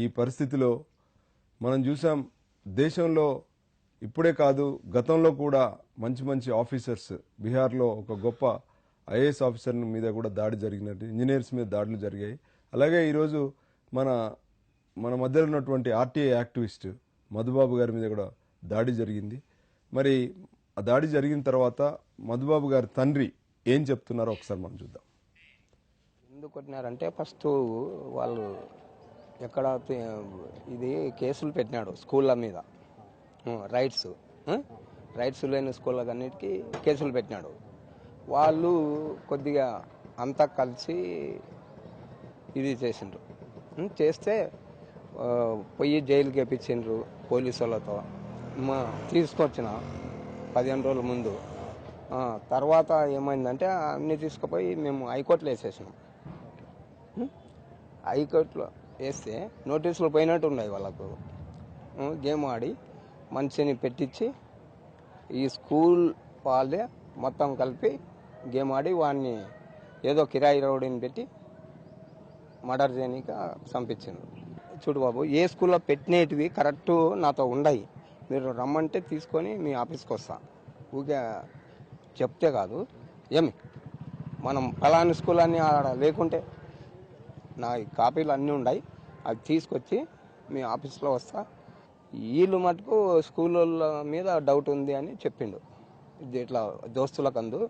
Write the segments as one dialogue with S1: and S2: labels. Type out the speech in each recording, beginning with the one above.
S1: ఈ పరిస్థితిలో మనం చూసాం దేశంలో ఇప్పుడే కాదు గతంలో కూడా మంచి మంచి ఆఫీసర్స్ బీహార్లో ఒక గొప్ప ఐఏఎస్ ఆఫీసర్ మీద కూడా దాడి జరిగినట్టు ఇంజనీర్స్ మీద దాడులు జరిగాయి. అలాగే ఈరోజు మన మన మధ్యలో ఉన్నటువంటి ఆర్టీఐ యాక్టివిస్ట్ మధుబాబు గారి మీద కూడా దాడి జరిగింది. మరి ఆ దాడి జరిగిన తర్వాత మధుబాబు గారి తండ్రి ఏం చెప్తున్నారో ఒకసారి మనం చూద్దాం.
S2: ఎందుకు కొట్టినారంటే ఫస్ట్ వాళ్ళు ఎక్కడ ఇది కేసులు పెట్టినాడు స్కూళ్ళ మీద, రైట్స్ లేని స్కూళ్ళకన్నిటికీ కేసులు పెట్టినాడు. వాళ్ళు కొద్దిగా అంతా కలిసి ఇది చేసిండ్రు. చేస్తే పోయి జైలుకి ఎప్పించిండ్రు పోలీసు వాళ్ళతో. తీసుకొచ్చిన 15 రోజుల ముందు. తర్వాత ఏమైందంటే అన్నీ తీసుకుపోయి మేము హైకోర్టులో వేసేసినాం. హైకోర్టులో వేస్తే నోటీసులు పోయినట్టు ఉన్నాయి వాళ్ళకు. గేమ్ ఆడి మనిషిని పెట్టించి ఈ స్కూల్ వాళ్ళే మొత్తం కలిపి గేమ్ ఆడి వాడిని ఏదో కిరాయి రౌడీని పెట్టి మర్డర్ చేయనీక చంపించిండ్రు. చూడు బాబు, ఏ స్కూల్లో పెట్టినవి కరెక్ట్ నాతో ఉండయి. మీరు రమ్మంటే తీసుకొని మీ ఆఫీస్కి వస్తా. ఊరికే చెప్తే కాదు. ఏమి మనం ఫలాని స్కూల్ అని ఆడ లేకుంటే నా కాపీలు అన్నీ ఉన్నాయి, అవి తీసుకొచ్చి మీ ఆఫీస్లో వస్తా. వీళ్ళు మటుకు స్కూళ్ళ మీద డౌట్ ఉంది అని చెప్పిండు. ఇది ఇట్లా దోస్తులకు అందు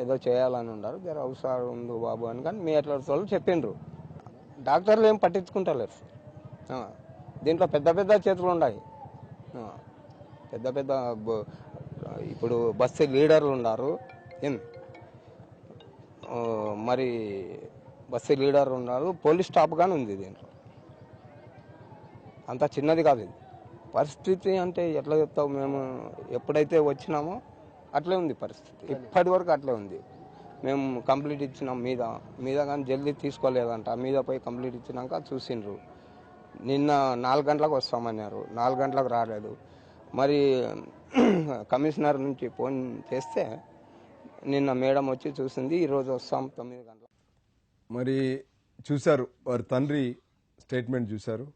S2: ఏదో చేయాలని ఉన్నారు, జర అవసరం ఉంది బాబు అని. కానీ మీ ఎట్లా వాళ్ళు చెప్పిండ్రు. డాక్టర్లు ఏం పట్టించుకుంటలేరు. దీంట్లో పెద్ద పెద్ద చేతులు ఉన్నాయి. పెద్ద పెద్ద ఇప్పుడు బస్సు లీడర్లు ఉన్నారు. ఏం మరి బస్సు లీడర్ ఉన్నారు, పోలీస్ స్టాఫ్ గానీ ఉంది. దీంట్లో అంత చిన్నది కాదు ఇది. పరిస్థితి అంటే ఎట్లా చెప్తావు? మేము ఎప్పుడైతే వచ్చినామో అట్లే ఉంది పరిస్థితి. ఇప్పటి వరకు అట్లే ఉంది. మేము కంప్లీట్ ఇచ్చినాం మీద కానీ జల్దీ తీసుకోలేదంట. మీద పోయి కంప్లీట్ ఇచ్చినాక చూసిండ్రు. నిన్న 4 గంటలకు వస్తామన్నారు, 4 గంటలకు రాలేదు. మరి కమిషనర్ నుంచి ఫోన్ చేస్తే నిన్న మేడం వచ్చి చూసింది, ఈరోజు వస్తాం 9 గంటలకు.
S1: మరి చూశారు వారి తండ్రి స్టేట్మెంట్ చూశారు.